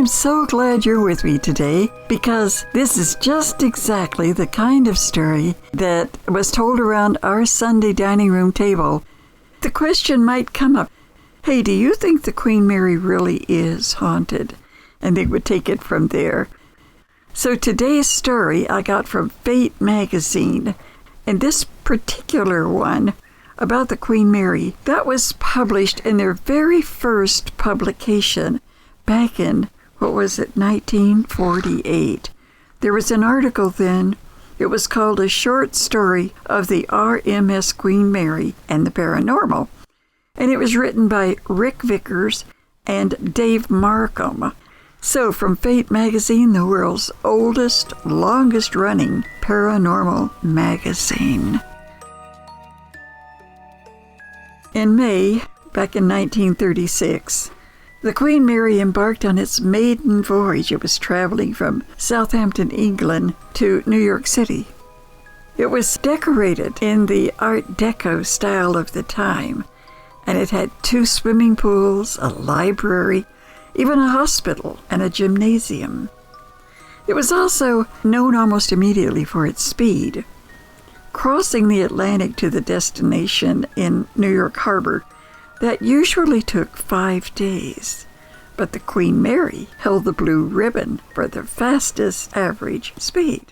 am so glad you're with me today because this is just exactly the kind of story that was told around our Sunday dining room table. The question might come up, hey, do you think the Queen Mary really is haunted? And they would take it from there. So today's story I got from Fate magazine, and this particular one about the Queen Mary, that was published in their very first publication back in, 1948. There was an article then. It was called A Short Story of the RMS Queen Mary and the Paranormal. And it was written by Rick Vickers and Dave Markham. So from Fate magazine, the world's oldest, longest-running paranormal magazine. In May, back in 1936, the Queen Mary embarked on its maiden voyage. It was traveling from Southampton, England, to New York City. It was decorated in the Art Deco style of the time, and it had 2 swimming pools, a library, even a hospital, and a gymnasium. It was also known almost immediately for its speed. Crossing the Atlantic to the destination in New York Harbor, that usually took 5 days, but the Queen Mary held the blue ribbon for the fastest average speed.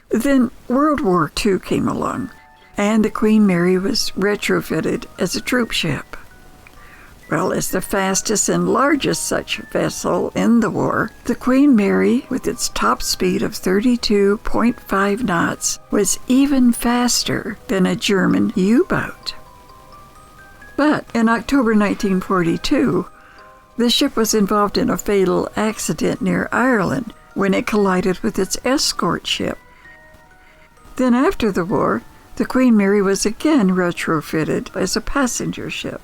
Then World War II came along, and the Queen Mary was retrofitted as a troop ship. Well, as the fastest and largest such vessel in the war, the Queen Mary, with its top speed of 32.5 knots, was even faster than a German U-boat. But in October 1942, the ship was involved in a fatal accident near Ireland when it collided with its escort ship. Then after the war, the Queen Mary was again retrofitted as a passenger ship.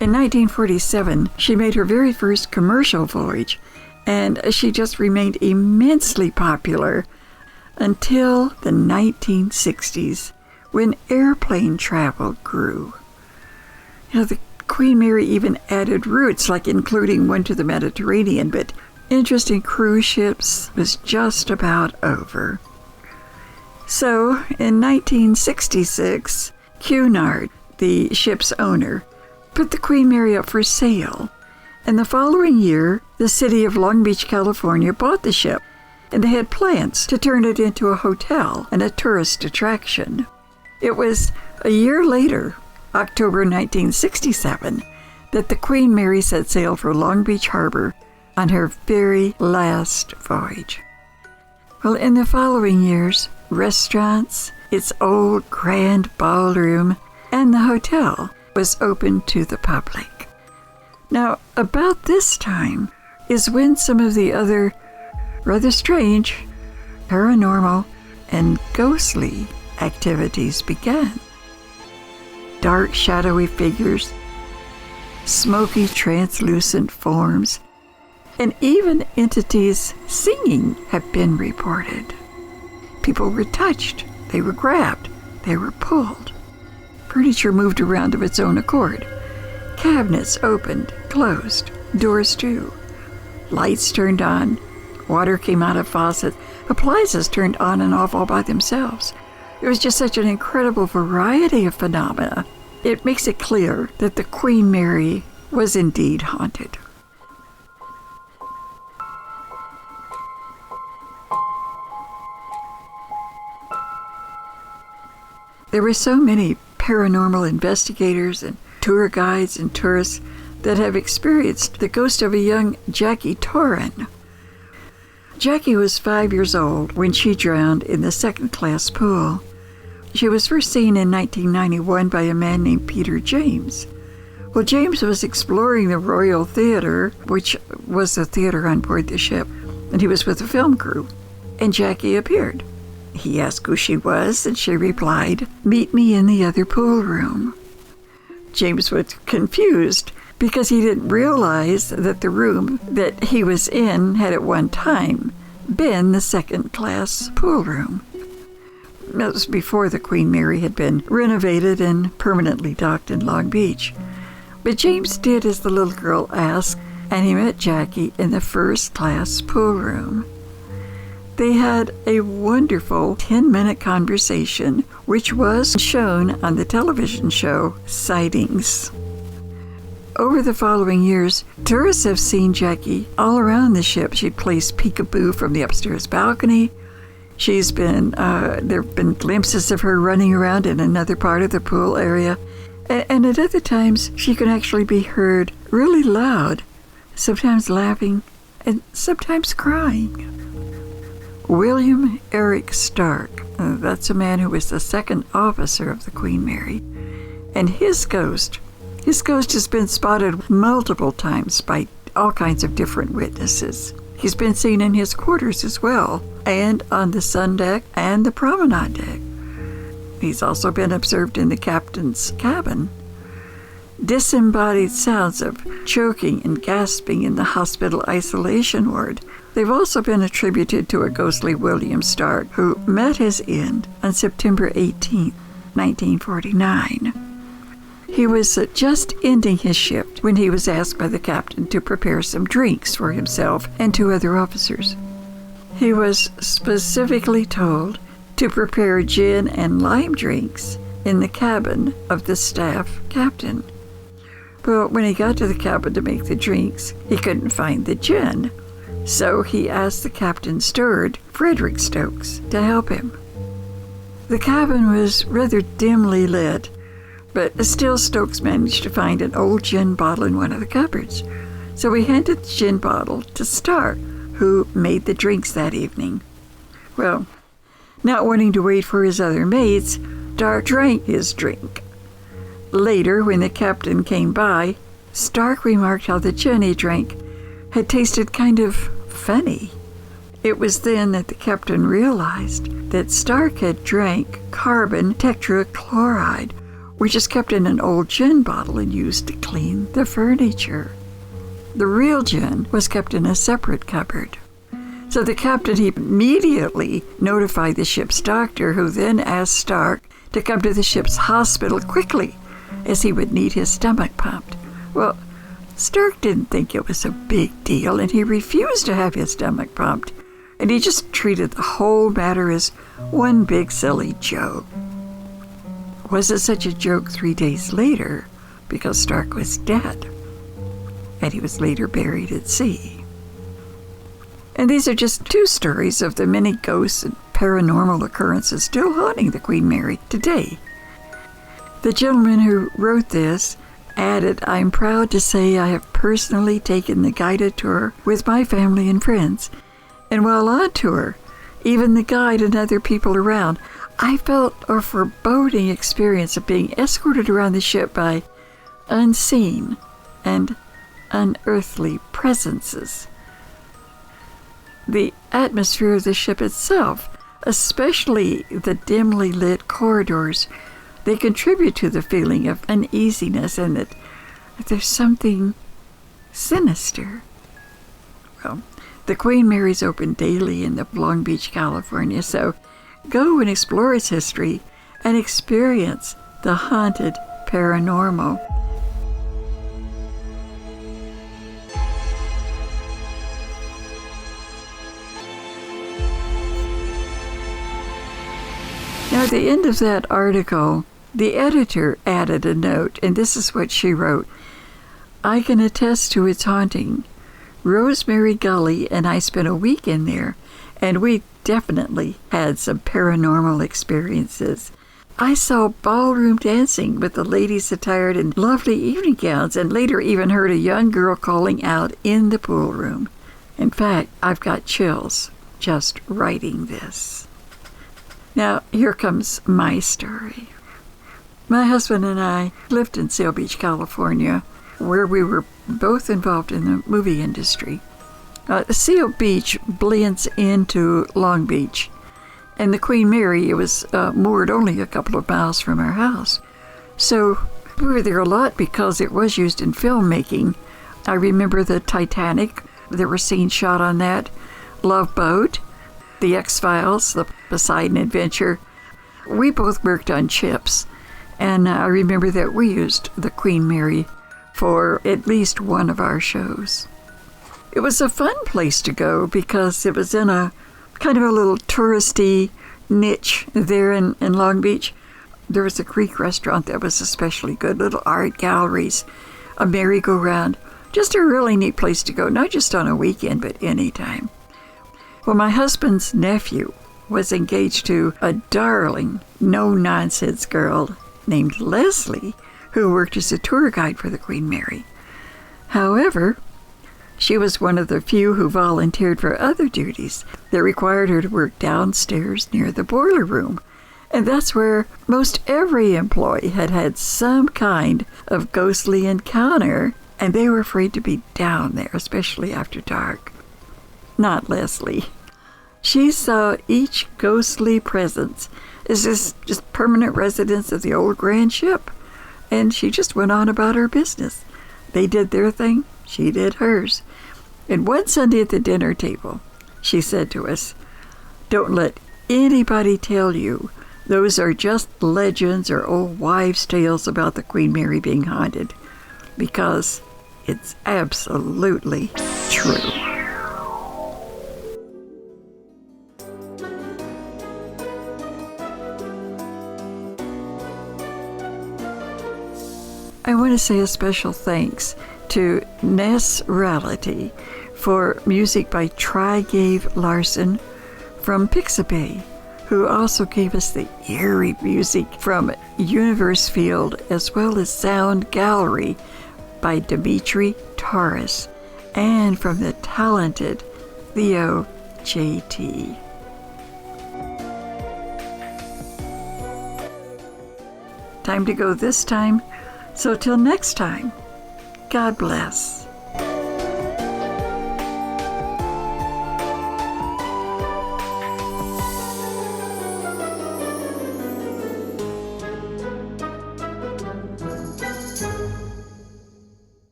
In 1947, she made her very first commercial voyage, and she just remained immensely popular until the 1960s, when airplane travel grew. The Queen Mary even added routes, like including one to the Mediterranean, but interest in cruise ships was just about over. So, in 1966, Cunard, the ship's owner, put the Queen Mary up for sale, and the following year, the city of Long Beach, California bought the ship, and they had plans to turn it into a hotel and a tourist attraction. It was a year later, October 1967, that the Queen Mary set sail for Long Beach Harbor on her very last voyage. Well, in the following years, restaurants, its old grand ballroom, and the hotel was open to the public. Now, about this time is when some of the other rather strange, paranormal, and ghostly activities began. Dark, shadowy figures, smoky, translucent forms, and even entities singing have been reported. People were touched, they were grabbed, they were pulled. Furniture moved around of its own accord. Cabinets opened, closed, doors too. Lights turned on, water came out of faucets, appliances turned on and off all by themselves. It was just such an incredible variety of phenomena. It makes it clear that the Queen Mary was indeed haunted. There were so many paranormal investigators and tour guides and tourists that have experienced the ghost of a young Jackie Torrin. Jackie was 5 years old when she drowned in the second-class pool. She was first seen in 1991 by a man named Peter James. Well, James was exploring the Royal Theatre, which was the theater on board the ship, and he was with the film crew, and Jackie appeared. He asked who she was, and she replied, "Meet me in the other pool room." James was confused because he didn't realize that the room that he was in had at one time been the second-class pool room. That was before the Queen Mary had been renovated and permanently docked in Long Beach. But James did as the little girl asked, and he met Jackie in the first-class pool room. They had a wonderful 10-minute conversation, which was shown on the television show Sightings. Over the following years, tourists have seen Jackie all around the ship. She plays peekaboo from the upstairs balcony. There have been glimpses of her running around in another part of the pool area. And at other times, she can actually be heard really loud, sometimes laughing and sometimes crying. William Eric Stark, that's a man who was the second officer of the Queen Mary, and his ghost has been spotted multiple times by all kinds of different witnesses. He's been seen in his quarters as well, and on the sun deck and the promenade deck. He's also been observed in the captain's cabin. Disembodied sounds of choking and gasping in the hospital isolation ward. They've also been attributed to a ghostly William Stark, who met his end on September 18, 1949. He was just ending his shift when he was asked by the captain to prepare some drinks for himself and two other officers. He was specifically told to prepare gin and lime drinks in the cabin of the staff captain. But when he got to the cabin to make the drinks, he couldn't find the gin. So he asked the captain's steward, Frederick Stokes, to help him. The cabin was rather dimly lit, but still Stokes managed to find an old gin bottle in one of the cupboards. So he handed the gin bottle to Stark, who made the drinks that evening. Well, not wanting to wait for his other mates, Stark drank his drink. Later, when the captain came by, Stark remarked how the gin he drank had tasted kind of funny. It was then that the captain realized that Stark had drank carbon tetrachloride, which is kept in an old gin bottle and used to clean the furniture. The real gin was kept in a separate cupboard. So the captain immediately notified the ship's doctor, who then asked Stark to come to the ship's hospital quickly, as he would need his stomach pumped. Well, Stark didn't think it was a big deal, and he refused to have his stomach pumped, and he just treated the whole matter as one big silly joke. Was it such a joke 3 days later? Because Stark was dead, and he was later buried at sea. And these are just two stories of the many ghosts and paranormal occurrences still haunting the Queen Mary today. The gentleman who wrote this added, "I'm proud to say I have personally taken the guided tour with my family and friends, and while on tour, even the guide and other people around, I felt a foreboding experience of being escorted around the ship by unseen and unearthly presences." The atmosphere of the ship itself, especially the dimly lit corridors, they contribute to the feeling of uneasiness and that there's something sinister. Well, the Queen Mary's open daily in Long Beach, California, so go and explore its history and experience the haunted paranormal. Now, at the end of that article, the editor added a note, and this is what she wrote. "I can attest to its haunting. Rosemary Gully and I spent a week in there, and we definitely had some paranormal experiences. I saw ballroom dancing with the ladies attired in lovely evening gowns, and later even heard a young girl calling out in the pool room. In fact, I've got chills just writing this." Now, here comes my story. My husband and I lived in Seal Beach, California, where we were both involved in the movie industry. Seal Beach blends into Long Beach, and the Queen Mary, it was moored only a couple of miles from our house. So we were there a lot because it was used in filmmaking. I remember the Titanic. There were scenes shot on that. Love Boat, The X-Files, The Poseidon Adventure. We both worked on ships, and I remember that we used the Queen Mary for at least one of our shows. It was a fun place to go because it was in a kind of a little touristy niche there in Long Beach. There was a Greek restaurant that was especially good, little art galleries, a merry-go-round. Just a really neat place to go, not just on a weekend, but anytime. Well, my husband's nephew was engaged to a darling, no-nonsense girl named Leslie, who worked as a tour guide for the Queen Mary. However, she was one of the few who volunteered for other duties that required her to work downstairs near the boiler room. And that's where most every employee had had some kind of ghostly encounter, and they were afraid to be down there, especially after dark. Not Leslie. She saw each ghostly presence as just permanent residents of the old grand ship, and she just went on about her business. They did their thing, she did hers. And one Sunday at the dinner table, she said to us, "Don't let anybody tell you those are just legends or old wives' tales about the Queen Mary being haunted, because it's absolutely true." I want to say a special thanks to Ness Reality for music by Trigave Larson from Pixabay, who also gave us the eerie music from Universe Field, as well as Sound Gallery by Dimitri Torres, and from the talented Theo JT. Time to go this time. So till next time, God bless.